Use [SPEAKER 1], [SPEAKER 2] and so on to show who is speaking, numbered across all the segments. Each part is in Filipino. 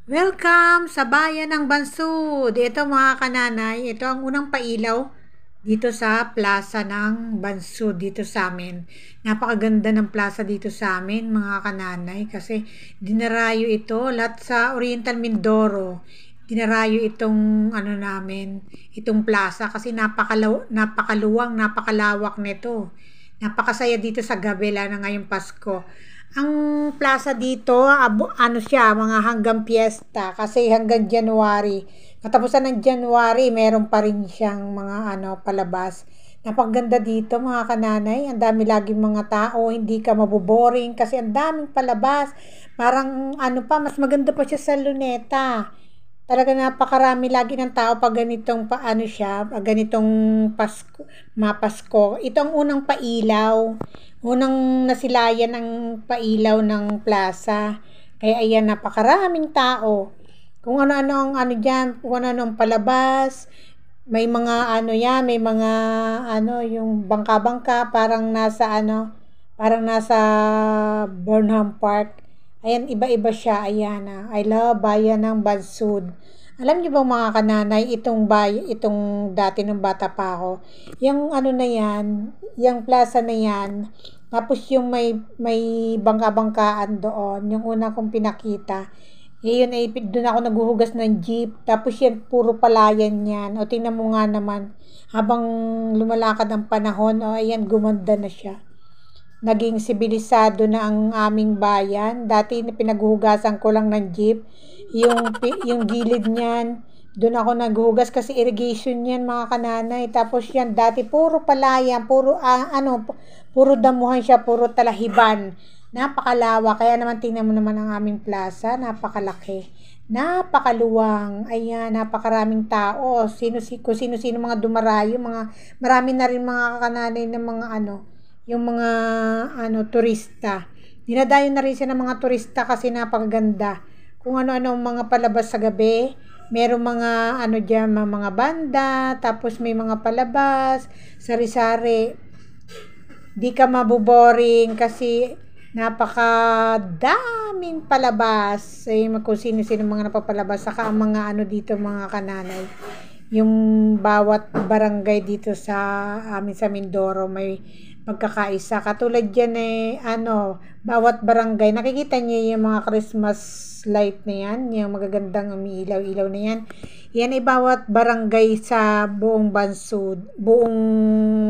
[SPEAKER 1] Welcome sa bayan ng Bansud. Ito mga kananay, ito ang unang pailaw dito sa plaza ng Bansud dito sa amin. Napakaganda ng plaza dito sa amin mga kananay kasi dinarayo ito lahat sa Oriental Mindoro. Dinarayo itong namin, itong plaza kasi napakaluwang, napakalawak nito. Napakasaya dito sa gabi lalo na ngayong Pasko. Ang plaza dito, siya, mga hanggang piyesta kasi hanggang January. Katapusan ng January, meron pa rin siyang mga palabas. Napakaganda dito mga kananay, ang dami laging mga tao, hindi ka maboboring kasi ang daming palabas. Parang mas maganda pa siya sa Luneta. Talaga napakarami lagi ng tao pag ganitong pag ganitong Pasko. Ito ang unang pailaw. Unang nasilayan ng pailaw ng plaza. Kaya ayan, napakaraming tao. Kung ano-ano ang diyan, kung ano-ano ang palabas. May mga yan, may mga yung bangka-bangka, parang nasa Burnham Park. Ayan, iba-iba siya. Ayan, I love bayan ng Bansud. Alam niyo ba mga kananay, itong dati nung bata pa ako, yung na yan, yung plaza na yan, tapos yung may bangka-bangkaan doon, yung una kong pinakita, yun ay doon ako naghuhugas ng jeep, tapos yan puro palayan yan. O tingnan mo nga naman, habang lumalakad ang panahon, ayan, gumanda na siya. Naging sibilisado na ang aming bayan. Dati pinaghuhugasan ko lang ng jeep. Yung gilid niyan, doon ako naghuhugas kasi irrigation yan mga kananay. Tapos yan, dati puro palayan, puro damuhan siya, puro talahiban. Napakalawa. Kaya naman tingnan mo naman ang aming plaza, napakalaki. Napakaluwang. Ayan, napakaraming tao. Sino-sino mga dumarayo, marami na rin mga kananay ng mga yung mga turista. Dinadayo na rin siya ng mga turista kasi napakaganda. Kung ano-ano mga palabas sa gabi, merong mga diyan, mga banda, tapos may mga palabas, sari-sari. Di ka maboboring kasi napakadaming palabas. Kung sino-sino mga napapalabas, saka ang mga dito mga kananay. Yung bawat barangay dito sa amin sa Mindoro may magkakaisa. Katulad yan bawat barangay, nakikita niyo yung mga Christmas light na yan, yung magagandang umiilaw-ilaw na yan. Yan ay bawat barangay sa buong Bansud,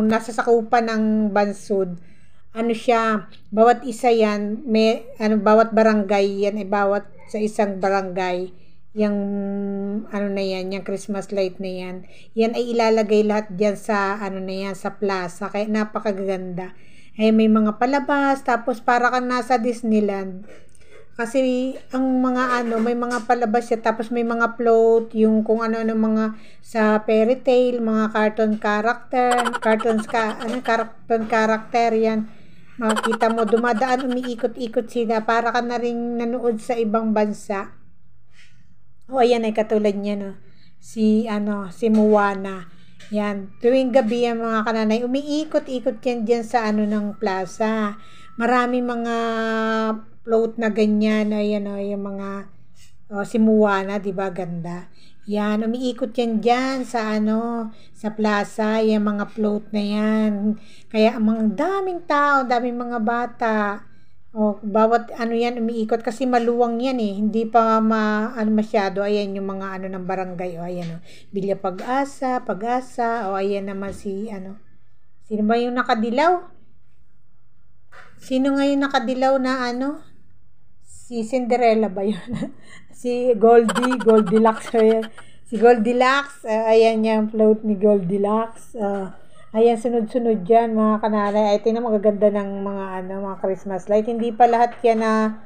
[SPEAKER 1] nasa sakupan ng Bansud. Siya, bawat isa yan, may, bawat barangay yan ay bawat sa isang barangay. Yung na yan, yung Christmas light na yan. Yan ay ilalagay lahat diyan sa na yan, sa plaza. Kaya napakaganda. Ay may mga palabas, tapos para kang nasa Disneyland. Kasi ang mga may mga palabas siya, tapos may mga float, yung kung ano mga sa fairy tale, mga cartoon character yan. Makikita mo, dumadaan, umiikot-ikot sila, para ka na rin nanood sa ibang bansa. Ayan ay katulad niya, no. Si Moana. Yan. Tuwing gabi yan mga kananay, umiikot-ikot yan dyan sa ng plaza. Marami mga float na ganyan. Ayan yung mga si Moana, di ba ganda? Yan, umiikot yan dyan sa sa plaza, yung mga float na yan. Kaya ang daming tao, daming mga bata. Bawat yan umiikot kasi maluwang yan hindi pa masyado. Ayan yung mga ng barangay. Ayan Bilya Pag-asa, ayan naman si sino ba yung nakadilaw? Sino nga yung nakadilaw na si Cinderella ba yun? Si Goldilocks. Si Goldilocks, ayan yung float ni Goldilocks. Ayan, sunod-sunod dyan mga kanalay. Ay, tingnan magaganda ng mga Christmas light. Hindi pa lahat yan na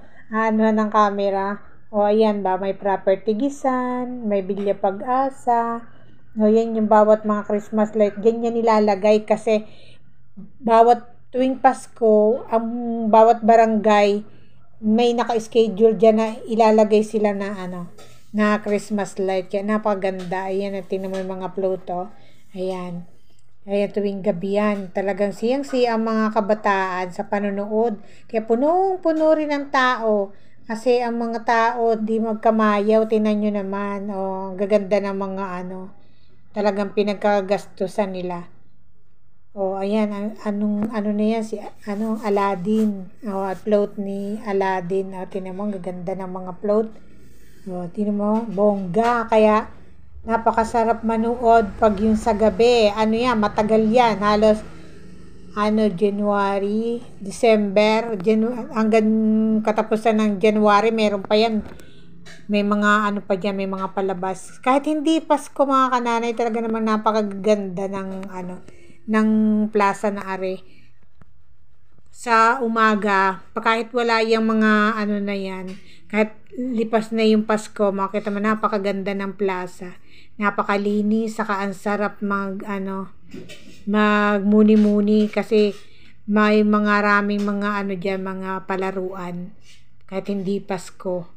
[SPEAKER 1] ng camera. Ayan ba, may property gisan, may Bilya Pag-asa. Yan yung bawat mga Christmas light. Ganyan nilalagay kasi bawat tuwing Pasko, ang bawat barangay may naka-schedule dyan na ilalagay sila na na Christmas light. Kaya napaganda. Ayan, tingnan mo yung mga float. Ayan. Kaya tuwing gabi yan, talagang siyang-siya ang mga kabataan sa panonood. Kaya punong-puno rin ng tao. Kasi ang mga tao di magkamayaw, tingnan nyo naman, ang gaganda ng mga talagang pinagkagastusan nila. Ayan, ano na yan, Aladdin. At float ni Aladdin. Tingnan mo, ang gaganda ng mga float. Tingnan mo, bongga. Kaya, napakasarap manood pag yung sa gabi. Matagal yan. Halos, January, December, hanggang katapusan ng January, meron pa yan. May mga pa dyan, may mga palabas. Kahit hindi Pasko, mga kananay, talaga naman napakaganda ng plaza na are. Sa umaga, kahit wala yung mga na yan, kahit lipas na yung Pasko, makita mo napakaganda ng plaza. Napakalinis, saka ang sarap magmuni-muni kasi may mga raming mga dyan, mga palaruan kahit hindi Pasko.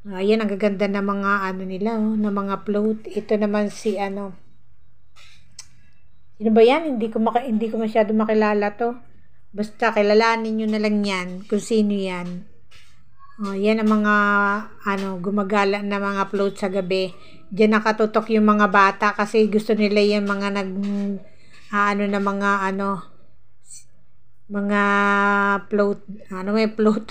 [SPEAKER 1] Ayan, ang gaganda ng mga nila, ng mga float. Ito naman si sino ba yan? Hindi ko masyado makilala to. Basta kilalanin nyo na lang yan kung sino yan. Yan ang mga gumagala na mga float sa gabi. Diyan nakatutok yung mga bata kasi gusto nila yung mga mga float. May float?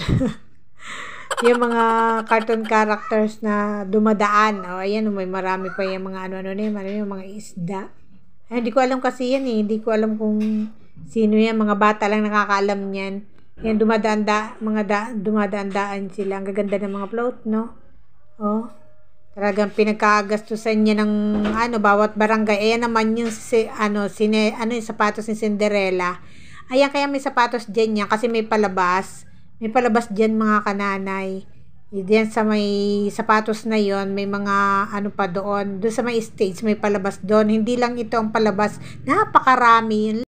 [SPEAKER 1] Yung mga cartoon characters na dumadaan. Ayan, may marami pa yung mga yung mga isda. Hindi ko alam kasi yan eh. Hindi ko alam kung sino yan. Mga bata lang nakakaalam yan. Yan, dumadaan sila. Ang gaganda ng mga float, no? Talagang pinagkagastusan niya ng bawat barangay. Ayan naman yung yung sapatos ni Cinderella. Ayan, kaya may sapatos dyan niya kasi may palabas. May palabas dyan, mga kananay. Diyan sa may sapatos na yon, may mga pa doon. Doon sa may stage, may palabas doon. Hindi lang ito ang palabas. Napakarami.